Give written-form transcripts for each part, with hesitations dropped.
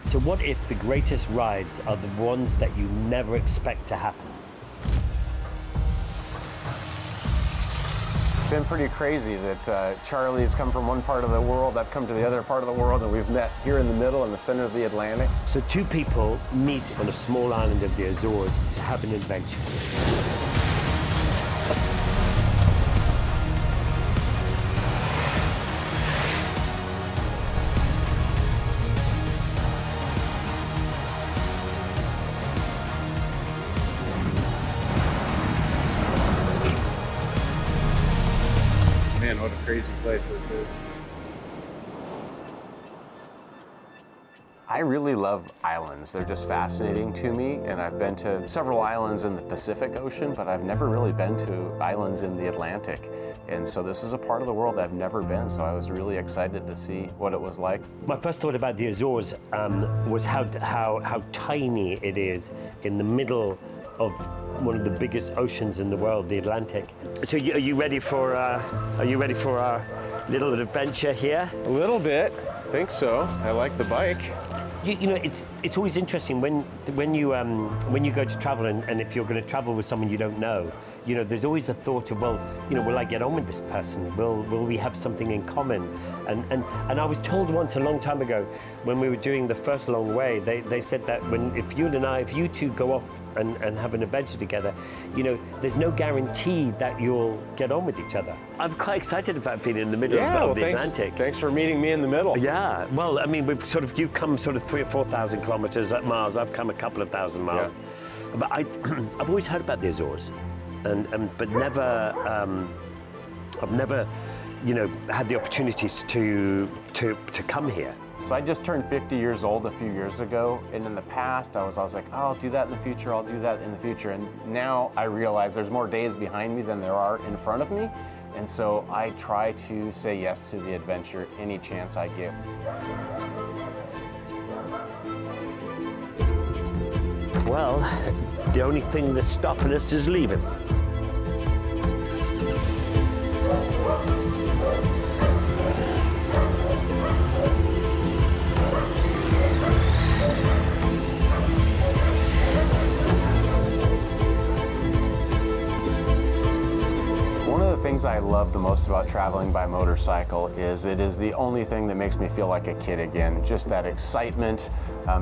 So what if the greatest rides are the ones that you never expect to happen? It's been pretty crazy that Charley's come from one part of the world, I've come to the other part of the world, and we've met here in the middle, in the center of the Atlantic. So two people meet on a small island of the Azores to have an adventure. Man, what a crazy place this is. I really love islands. They're just fascinating to me, and I've been to several islands in the Pacific Ocean, but I've never really been to islands in the Atlantic. And so this is a part of the world I've never been, so I was really excited to see what it was like. My first thought about the Azores was how tiny it is in the middle of one of the biggest oceans in the world, the Atlantic. So are you ready for our little adventure here? A little bit, I think so. I like the bike. You know, it's always interesting when you go to travel, and if you're going to travel with someone you don't know, you know, there's always a thought of, well, you know, will I get on with this person? Will we have something in common? And I was told once a long time ago, when we were doing the first long way, they said that if you two go off and have an adventure together, you know, there's no guarantee that you'll get on with each other. I'm quite excited about being in the middle of the Atlantic. Thanks for meeting me in the middle. Yeah, well, I mean, you've come sort of 3,000 or 4,000 kilometers at miles. I've come a couple of thousand miles. Yeah. But I've always heard about the Azores, but never, I've never, you know, had the opportunities to come here. So I just turned 50 years old a few years ago, and in the past I was like, oh, I'll do that in the future, I'll do that in the future, and now I realize there's more days behind me than there are in front of me, and so I try to say yes to the adventure any chance I get. Well, the only thing that's stopping us is leaving. One of the things I love the most about traveling by motorcycle is it is the only thing that makes me feel like a kid again. Just that excitement,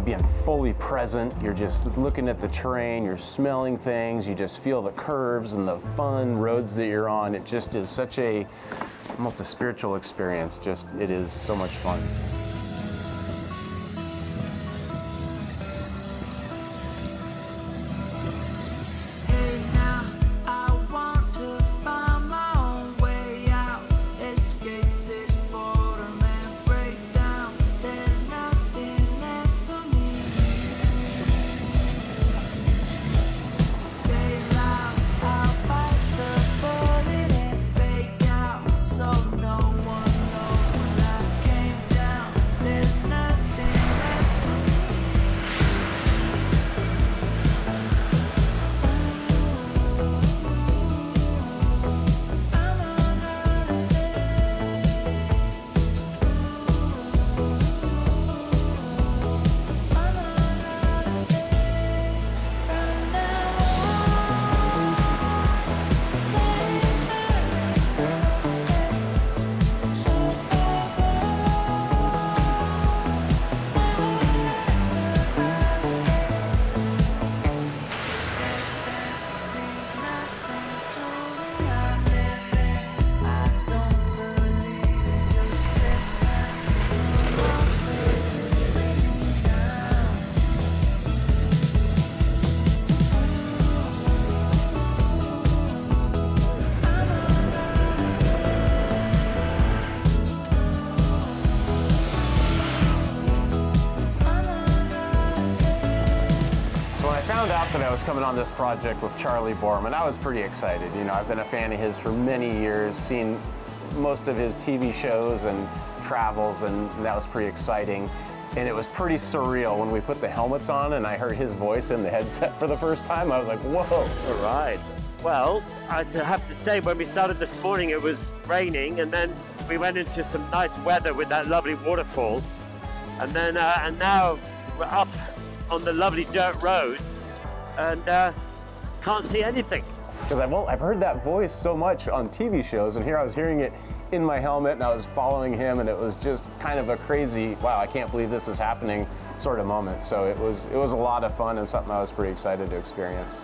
being fully present. You're just looking at the terrain, you're smelling things, you just feel the curves and the fun roads that you're on. It just is such almost a spiritual experience. It is so much fun. That I was coming on this project with Charley Boorman, I was pretty excited. You know, I've been a fan of his for many years, seen most of his TV shows and travels, and that was pretty exciting. And it was pretty surreal when we put the helmets on and I heard his voice in the headset for the first time. I was like, whoa. All right. Well, I have to say, when we started this morning, it was raining, and then we went into some nice weather with that lovely waterfall. And then, and now we're up on the lovely dirt roads and can't see anything. Because I've heard that voice so much on TV shows, and here I was hearing it in my helmet, and I was following him, and it was just kind of a crazy, wow, I can't believe this is happening sort of moment. So it was a lot of fun and something I was pretty excited to experience.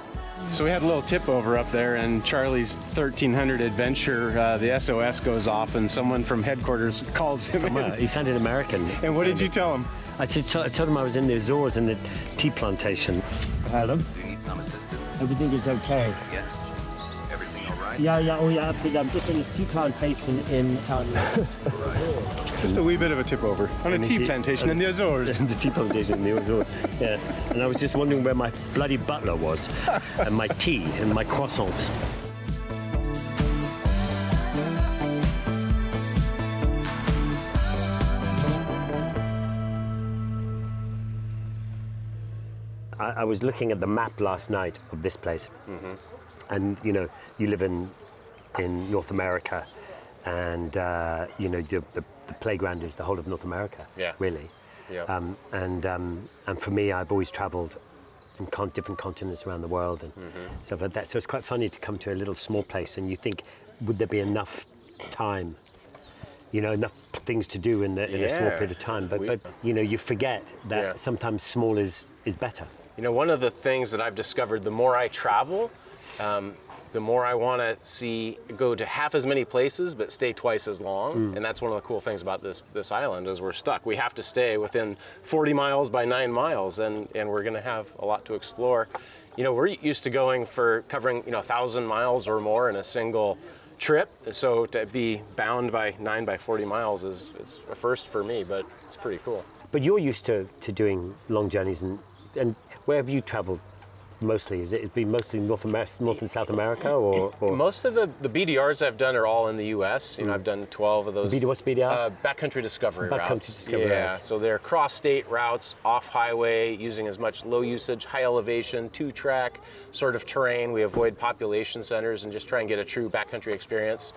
So we had a little tip over up there, and Charley's 1300 adventure, the SOS goes off, and someone from headquarters calls him in. He sounded American. And what did you tell him? I told him I was in the Azores in the tea plantation. Hello. Do you need some assistance? Everything is okay. Yeah. Everything all right? Yeah, oh yeah, absolutely. I'm just in a tea plantation in Just a wee bit of a tip over. On a tea plantation in the Azores. The tea plantation in the Azores, yeah. And I was just wondering where my bloody butler was, and my tea and my croissants. I was looking at the map last night of this place, and you know, you live in North America, and you know, the playground is the whole of North America, really. Yeah. And for me, I've always travelled in different continents around the world and stuff like that. So it's quite funny to come to a little small place, and you think, would there be enough time? You know, enough things to do in a small period of time. But you know, you forget that sometimes small is better. You know, one of the things that I've discovered, the more I travel, the more I want to go to half as many places, but stay twice as long. And that's one of the cool things about this island is we're stuck. We have to stay within 40 miles by 9 miles, and we're going to have a lot to explore. You know, we're used to covering, you know, 1,000 miles or more in a single trip. So to be bound by 9 by 40 miles it's a first for me, but it's pretty cool. But you're used to doing long journeys, and where have you traveled mostly? It's been mostly North and South America, or? Most of the BDRs I've done are all in the U.S. You know, I've done 12 of those. What's BDR? Backcountry discovery routes. Backcountry discovery routes. So they're cross-state routes, off-highway, using as much low-usage, high-elevation, two-track sort of terrain. We avoid population centers and just try and get a true backcountry experience.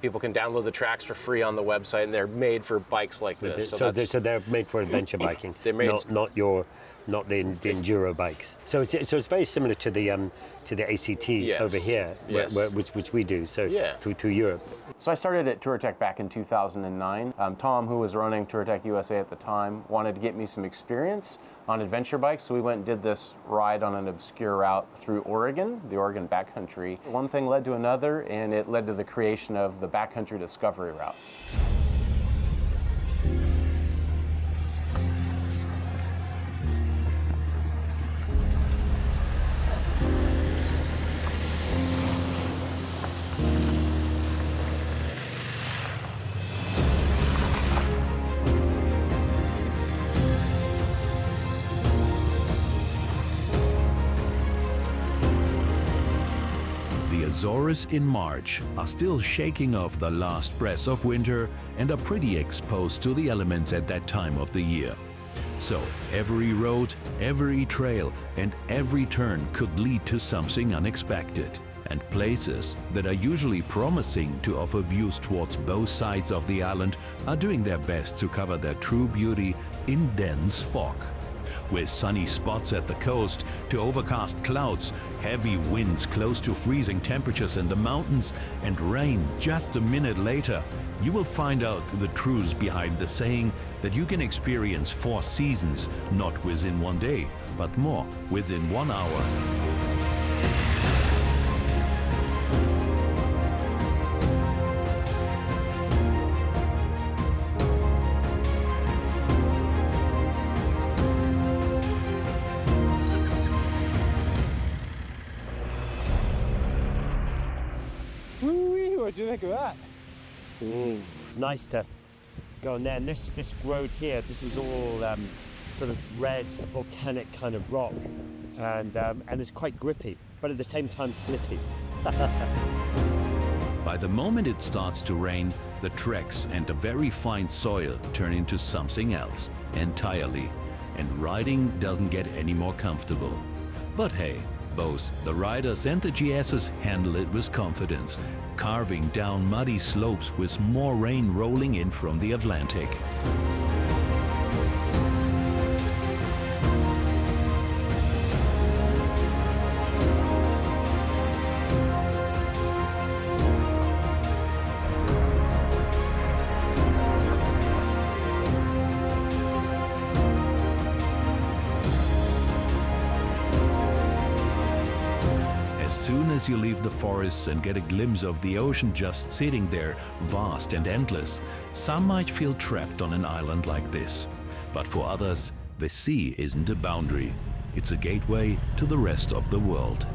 People can download the tracks for free on the website, and they're made for bikes like this. So they're made for adventure biking. They're made not the enduro bikes. So it's very similar to the ACT over here, which we do. So through Europe. So I started at Touratech back in 2009. Tom, who was running Touratech USA at the time, wanted to get me some experience on adventure bikes, so we went and did this ride on an obscure route through Oregon, the Oregon backcountry. One thing led to another, and it led to the creation of the backcountry discovery routes. Azores in March are still shaking off the last breaths of winter and are pretty exposed to the elements at that time of the year. So every road, every trail and every turn could lead to something unexpected. And places that are usually promising to offer views towards both sides of the island are doing their best to cover their true beauty in dense fog. With sunny spots at the coast to overcast clouds, heavy winds close to freezing temperatures in the mountains, and rain just a minute later, you will find out the truth behind the saying that you can experience 4 seasons not within 1 day, but more within 1 hour. What do you think of that? It's nice to go on there. And this road here, this is all sort of red, volcanic kind of rock, and it's quite grippy, but at the same time slippy. By the moment it starts to rain, the tracks and the very fine soil turn into something else entirely, and riding doesn't get any more comfortable. But hey, both the riders and the GSs handle it with confidence, carving down muddy slopes with more rain rolling in from the Atlantic. as you leave the forests and get a glimpse of the ocean just sitting there, vast and endless, some might feel trapped on an island like this. But for others, the sea isn't a boundary. It's a gateway to the rest of the world.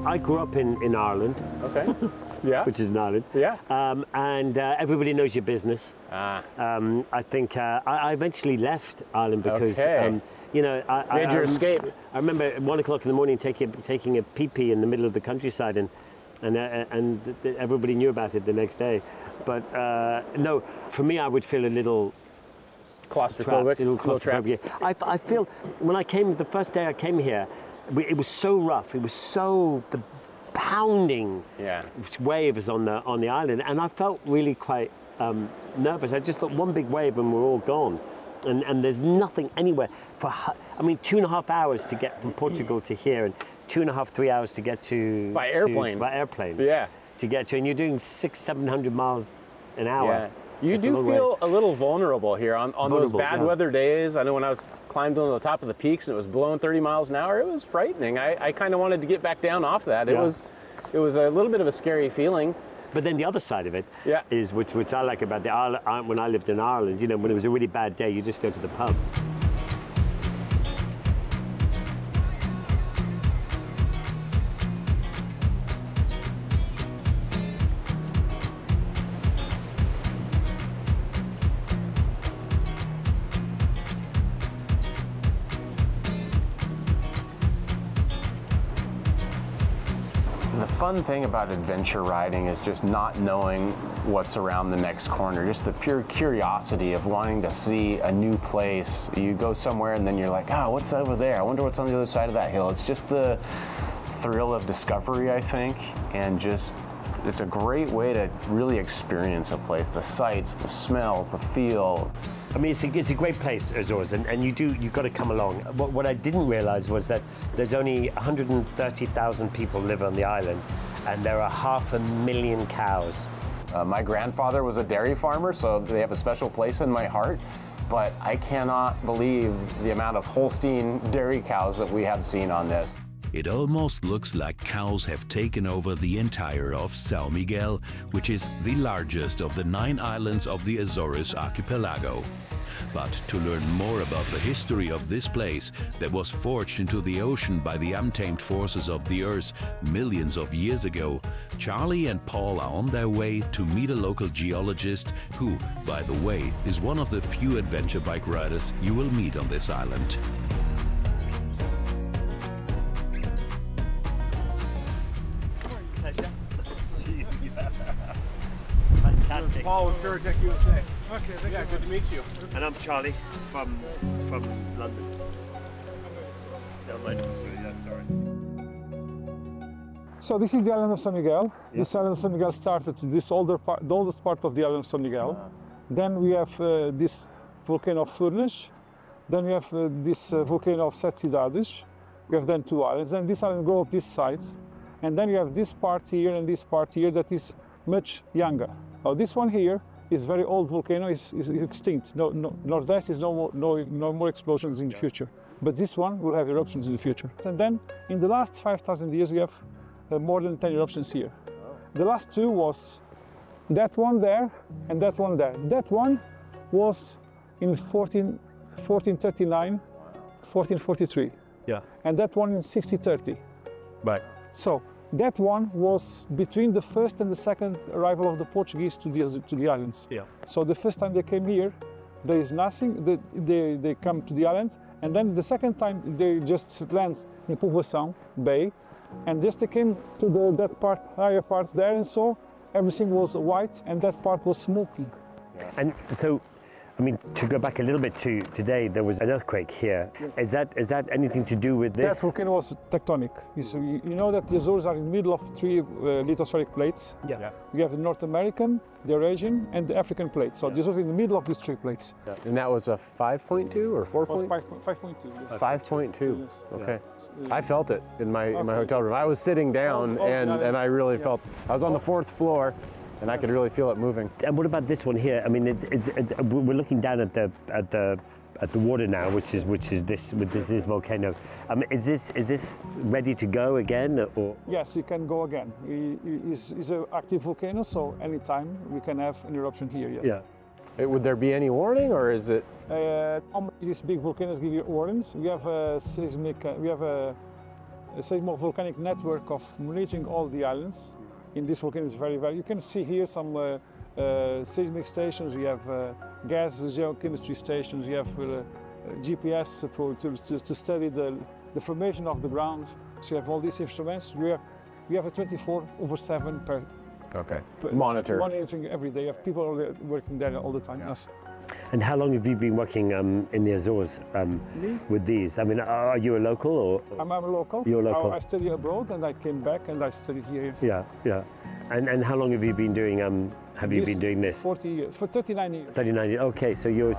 I grew up in Ireland. Okay. Yeah. Which is an island. Yeah. And everybody knows your business. I think I eventually left Ireland because, you know, made your escape. I remember at 1 o'clock in the morning taking a pee-pee in the middle of the countryside, and everybody knew about it the next day. But no, for me, I would feel a little claustrophobic. Trapped, a little claustrophobic. I feel when I came, the first day I came here, it was so rough. It was so the pounding waves on the island, and I felt really quite nervous. I just thought one big wave and we're all gone, and there's nothing anywhere for. I mean, 2.5 hours to get from Portugal to here, and 2.5, 3 hours to get to by airplane. By airplane. Yeah. To get to, and you're doing 600-700 miles an hour. Yeah. You do feel a little vulnerable here on those bad weather days. I know when I was climbed on the top of the peaks and it was blowing 30 miles an hour, it was frightening. I kind of wanted to get back down off that. It was a little bit of a scary feeling. But then the other side of it is, which I like about when I lived in Ireland, you know, when it was a really bad day, you just go to the pub. The fun thing about adventure riding is just not knowing what's around the next corner, just the pure curiosity of wanting to see a new place. You go somewhere and then you're like, oh, what's over there? I wonder what's on the other side of that hill. It's just the thrill of discovery, I think, and just it's a great way to really experience a place, the sights, the smells, the feel. I mean, it's a great place, Azores, and you've got to come along. What I didn't realize was that there's only 130,000 people live on the island, and there are 500,000 cows. My grandfather was a dairy farmer, so they have a special place in my heart, but I cannot believe the amount of Holstein dairy cows that we have seen on this. It almost looks like cows have taken over the entire of São Miguel, which is the largest of the 9 islands of the Azores archipelago. But to learn more about the history of this place that was forged into the ocean by the untamed forces of the earth millions of years ago, Charley and Paul are on their way to meet a local geologist who, by the way, is one of the few adventure bike riders you will meet on this island. Fantastic. Paul with Touratech USA. Okay, thank you. Good to meet you. And I'm Charley from London. No, sorry. So this is the island of São Miguel. Yeah. This island of São Miguel started this older part, the oldest part of the island of São Miguel. Then we have this volcano of Furnas. Then we have this volcano of Sete Cidades. We have then 2 islands, and this island go up this side. And then you have this part here and this part here that is much younger. Now this one here is very old volcano, is extinct. Northwest is no more explosions in the future. But this one will have eruptions in the future. And then in the last 5,000 years we have more than 10 eruptions here. The last 2 was that one there and that one there. That one was in 1439, 1443. Yeah. And that one in 1630. Right. So that one was between the first and the second arrival of the Portuguese to the islands. Yeah. So the first time they came here, there is nothing. They come to the island, and then the second time they just land in Povoação Bay, and just they came to that part, higher part there, and so everything was white, and that part was smoking. Yeah. And so, I mean, to go back a little bit to today, there was an earthquake here. Yes. Is that anything to do with this? That volcano was tectonic. You know that the Azores are in the middle of 3 lithospheric plates. Yeah. Yeah. We have the North American, the Eurasian, and the African plate. So the Azores are in the middle of these 3 plates. Yeah. And that was a 5.2 or 4.2? 5.2. Yes. 5.2. Yes. Okay. Yeah. I felt it in my hotel room. I was sitting down and I really felt. I was on the 4th floor. And I could really feel it moving. And what about this one here? I mean, we're looking down at the at the water now, which is this volcano. Is this ready to go again, or? Yes, it can go again. It's an active volcano, so anytime we can have an eruption here. Yes. Yeah. Would there be any warning, or is it? These big volcanoes give you warnings. We have a seismic volcanic network of monitoring all the islands. In this volcano is very. You can see here some seismic stations. We have gas geochemistry stations. We have GPS to study the formation of the ground. So you have all these instruments. We have a 24/7 monitoring every day. You have people working there all the time. Yes. And how long have you been working in the Azores with these? I mean, are you a local or? I'm a local. You're local. I studied abroad and I came back and I studied here. Yes. Yeah, yeah. And how long have you been doing? Have you been doing this? 40 years, for 39 years. 39 years. Okay, so you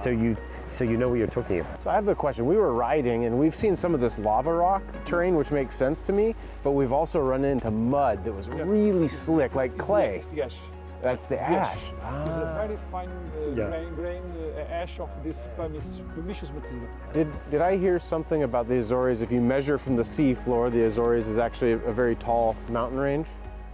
know what you're talking about. So I have a question. We were riding and we've seen some of this lava rock terrain, which makes sense to me, but we've also run into mud that was really slick, like clay. Yes. That's the ash. It's a very fine grain ash of this pumiceous material. Did I hear something about the Azores? If you measure from the sea floor, the Azores is actually a very tall mountain range?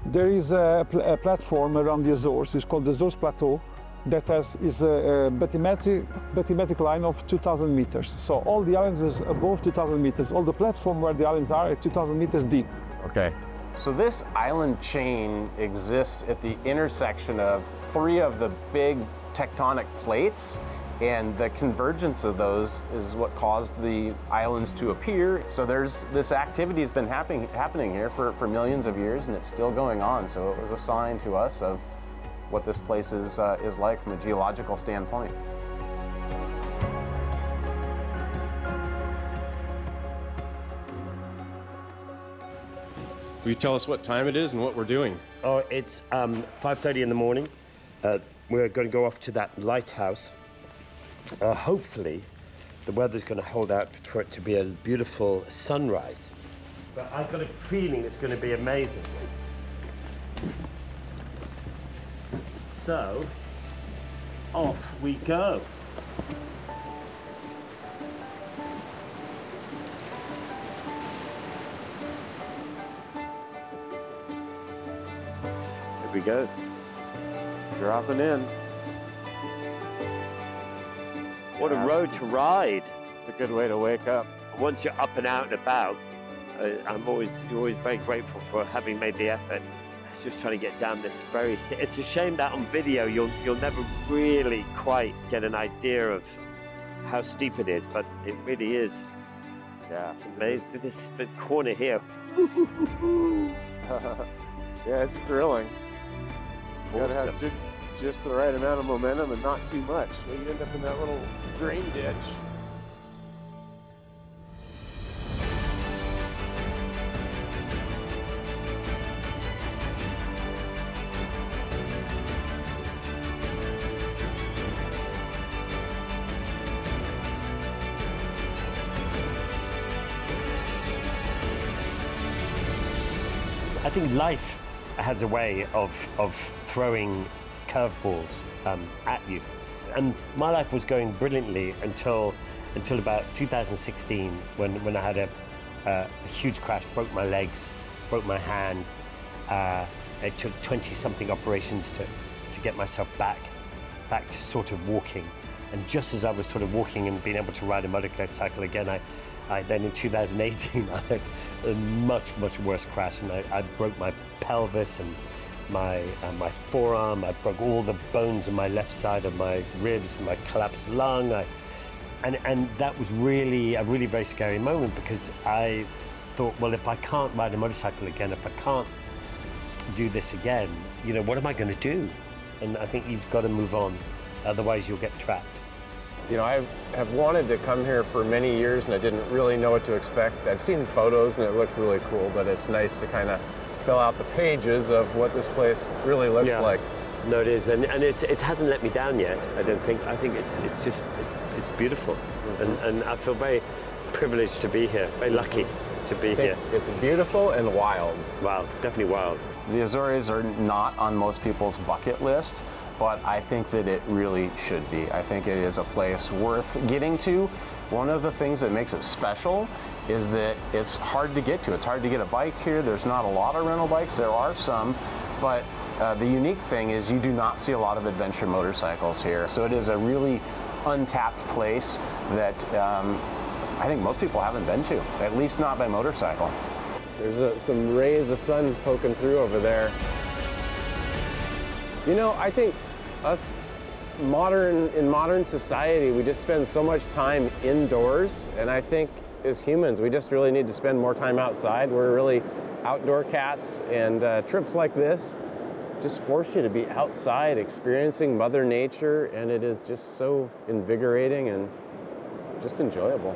There is a platform around the Azores. It's called the Azores Plateau. That is a bathymetric line of 2,000 meters. So all the islands is above 2,000 meters. All the platform where the islands are 2,000 meters deep. Okay. So this island chain exists at the intersection of 3 of the big tectonic plates, and the convergence of those is what caused the islands to appear. So this activity has been happening here for millions of years, and it's still going on. So it was a sign to us of what this place is like from a geological standpoint. Will you tell us what time it is and what we're doing? Oh, it's 5:30 in the morning. We're going to go off to that lighthouse. Hopefully, the weather's going to hold out for it to be a beautiful sunrise. But I've got a feeling it's going to be amazing. So, off we go. Here we go. Dropping in. What a road to ride. It's a good way to wake up. Once you're up and out and about, you're always very grateful for having made the effort. It's just trying to get down this it's a shame that on video you'll never really quite get an idea of how steep it is, but it really is. Yeah, it's amazing. Look at this corner here. Yeah, it's thrilling. It's You gotta awesome. have just the right amount of momentum and not too much. So you end up in that little drain ditch. I think life has a way of throwing curveballs at you. And my life was going brilliantly until about 2016 when I had a huge crash, broke my legs, broke my hand. It took 20-something operations to get myself back to sort of walking. And just as I was sort of walking and being able to ride a motorcycle again, I then in 2018 I had a much worse crash, and I broke my pelvis and my forearm. I broke all the bones on my left side of my ribs, my collapsed lung. And that was really a very scary moment, because I thought, well, if I can't ride a motorcycle again, if I can't do this again, you know, what am I going to do? And I think you've got to move on, otherwise you'll get trapped. You know, I have wanted to come here for many years, and I didn't really know what to expect. I've seen photos and it looked really cool, but it's nice to kind of fill out the pages of what this place really looks like. No, it is, and it hasn't let me down yet. I don't think. I think it's beautiful, and I feel very privileged to be here. Very lucky to be here. It's beautiful and wild. Wild, definitely wild. The Azores are not on most people's bucket list, but I think that it really should be. I think it is a place worth getting to. One of the things that makes it special is that it's hard to get to. It's hard to get a bike here. There's not a lot of rental bikes. There are some, but the unique thing is you do not see a lot of adventure motorcycles here. So it is a really untapped place that I think most people haven't been to, at least not by motorcycle. There's some rays of sun poking through over there. You know, I think us in modern society, we just spend so much time indoors, and I think as humans, we just really need to spend more time outside. We're really outdoor cats, and trips like this just force you to be outside experiencing Mother Nature, and it is just so invigorating and just enjoyable.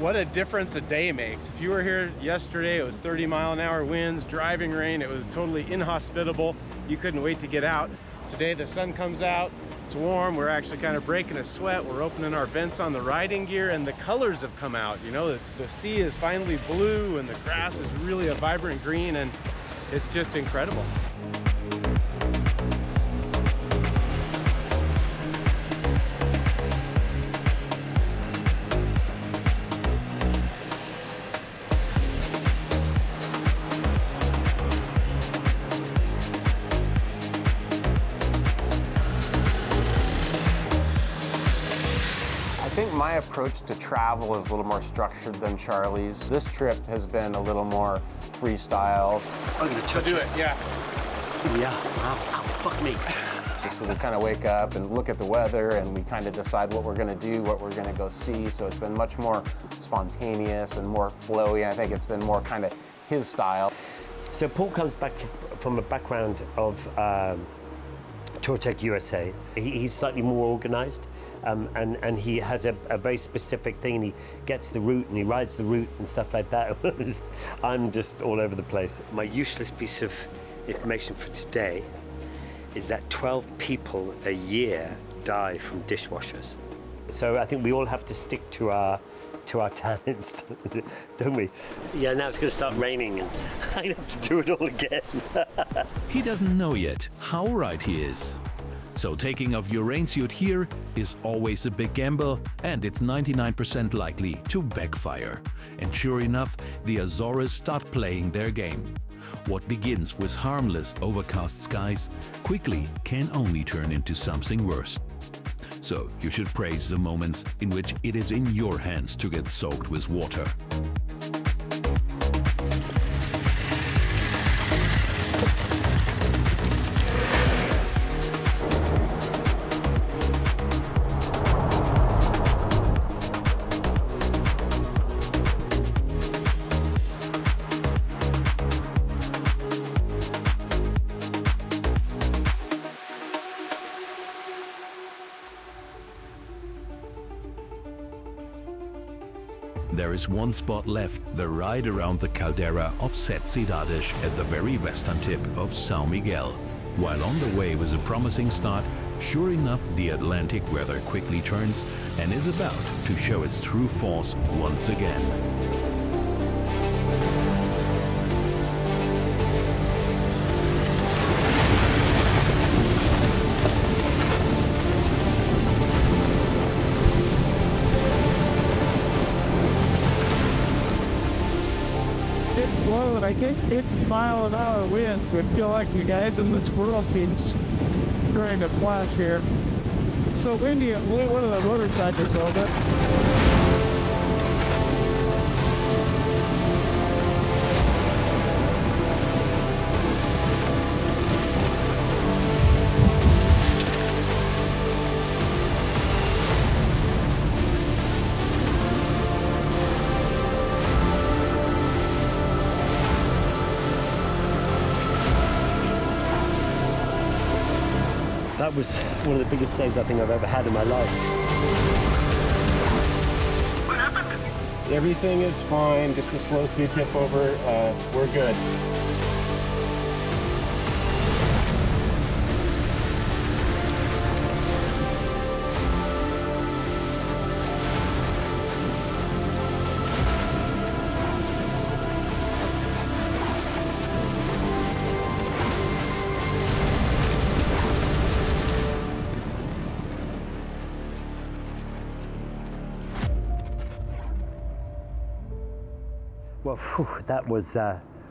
What a difference a day makes. If you were here yesterday, it was 30-mile-an-hour winds, driving rain, it was totally inhospitable. You couldn't wait to get out. Today the sun comes out, it's warm, we're actually kind of breaking a sweat, we're opening our vents on the riding gear, and the colors have come out. You know, the sea is finally blue and the grass is really a vibrant green, and it's just incredible. My approach to travel is a little more structured than Charley's. This trip has been a little more freestyle. I'm gonna touch do it, yeah. Yeah, ow, fuck me. Just we kind of wake up and look at the weather, and we kind of decide what we're gonna do, what we're gonna go see. So it's been much more spontaneous and more flowy. I think it's been more kind of his style. So Paul comes back from a background of Touratech USA. He's slightly more organized. And he has a very specific thing, and he gets the route and he rides the route and stuff like that. I'm just all over the place. My useless piece of information for today is that 12 people a year die from dishwashers. So I think we all have to stick to our talents, don't we? Yeah, now it's going to start raining and I have to do it all again. He doesn't know yet how right he is. So taking off your rain suit here is always a big gamble, and it's 99% likely to backfire. And sure enough, the Azores start playing their game. What begins with harmless, overcast skies quickly can only turn into something worse. So you should praise the moments in which it is in your hands to get soaked with water. There is one spot left, the ride around the caldera of Set Cidades at the very western tip of São Miguel. While on the way with a promising start, sure enough the Atlantic weather quickly turns and is about to show its true force once again. I get 50-mile-an-hour winds. I feel like you guys in the squirrel scenes during the flash here. So windy at one of the motorcycles over it. That was one of the biggest saves I think I've ever had in my life. What happened? Everything is fine, just a slow speed tip over, we're good. Well, phew, that was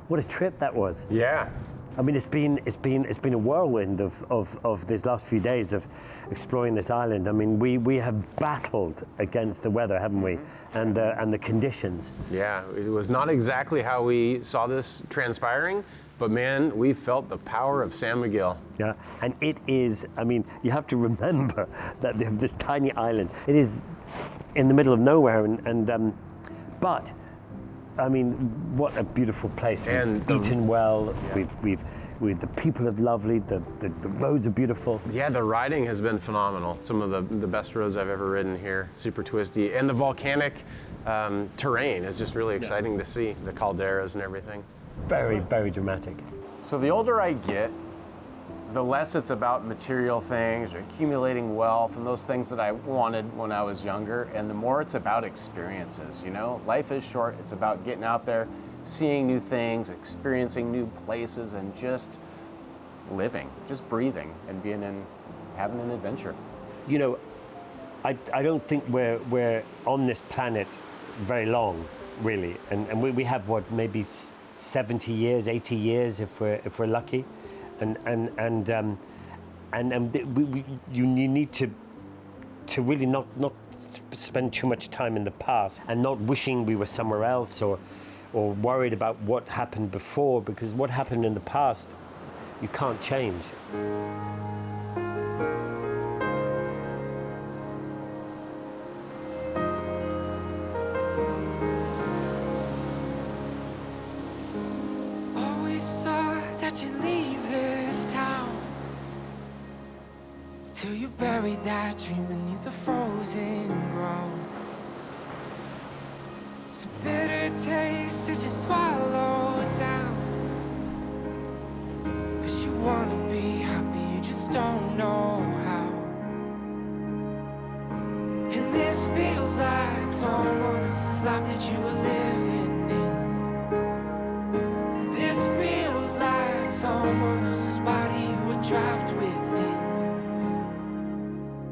what a trip that was. Yeah. I mean, it's been a whirlwind of these last few days of exploring this island. I mean, we have battled against the weather, haven't we? And the conditions. Yeah, it was not exactly how we saw this transpiring, but man, we felt the power of San Miguel. Yeah, and it is, I mean, you have to remember that they have this tiny island. It is in the middle of nowhere, but I mean, what a beautiful place. And we've eaten well. Yeah. The people are lovely. The roads are beautiful. Yeah, the riding has been phenomenal. Some of the best roads I've ever ridden here. Super twisty, and the volcanic terrain is just really exciting to see. The calderas and everything. Very, very dramatic. So the older I get, the less it's about material things or accumulating wealth and those things that I wanted when I was younger, and the more it's about experiences, you know? Life is short, it's about getting out there, seeing new things, experiencing new places, and just living, just breathing and having an adventure. You know, I don't think we're on this planet very long, really, and we have what, maybe 70 years, 80 years if we're lucky. You need to really not spend too much time in the past and not wishing we were somewhere else or worried about what happened before, because what happened in the past you can't change. Till you bury that dream beneath the frozen ground. It's a bitter taste that you swallow down. 'Cause you wanna be happy, you just don't know how. And this feels like someone else's life that you were living in. This feels like someone else's body you were trapped within.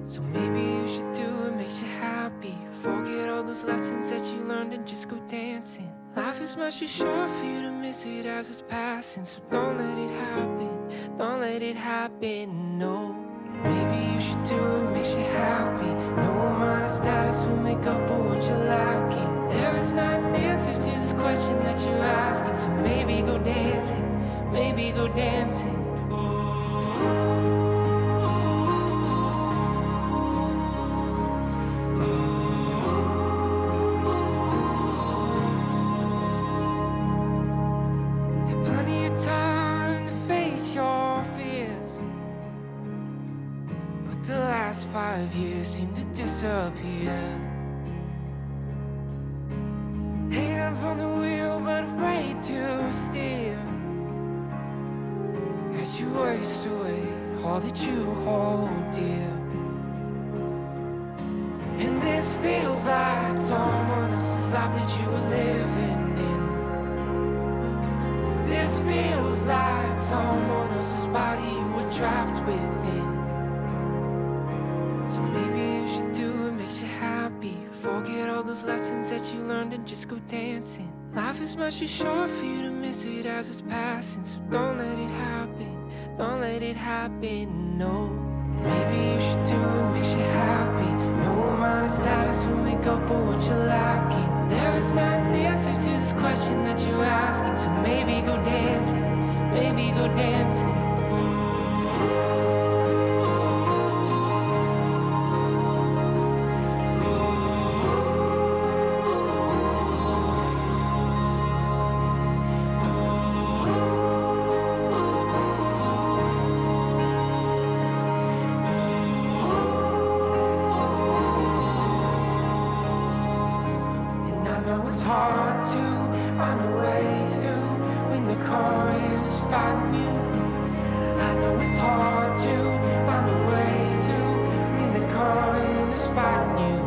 So maybe you should do what makes you happy. Forget all those lessons that you learned and just go dancing. Life is much too short for you to miss it as it's passing. So don't let it happen, don't let it happen, no. Maybe you should do what makes you happy. No amount of status will make up for what you're lacking. There is not an answer to this question that you're asking. So maybe go dancing, maybe go dancing. The last 5 years seem to disappear. Hands on the wheel but afraid to steer, as you waste away all that you hold dear. And this feels like someone else's life that you were living in. This feels like someone else's body you were trapped within. So maybe you should do what makes you happy. Forget all those lessons that you learned and just go dancing. Life is much too short for you to miss it as it's passing. So don't let it happen, don't let it happen, no. Maybe you should do what makes you happy. No amount of status will make up for what you're lacking. There is not an answer to this question that you're asking. So maybe go dancing, maybe go dancing. It's hard to find a way through when the current is fighting you. I know it's hard to find a way through when the current is fighting you.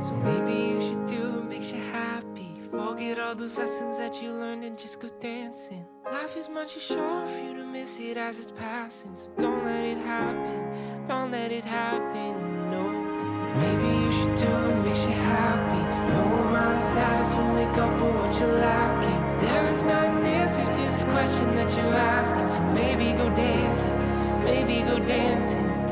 So maybe you should do what makes you happy. Forget all those lessons that you learned and just go dancing. Life is much too short for you to miss it as it's passing. So don't let it happen, don't let it happen, no. Maybe you should do what makes you happy. No amount of status will make up for what you're lacking. There is not an answer to this question that you're asking. So maybe go dancing, maybe go dancing.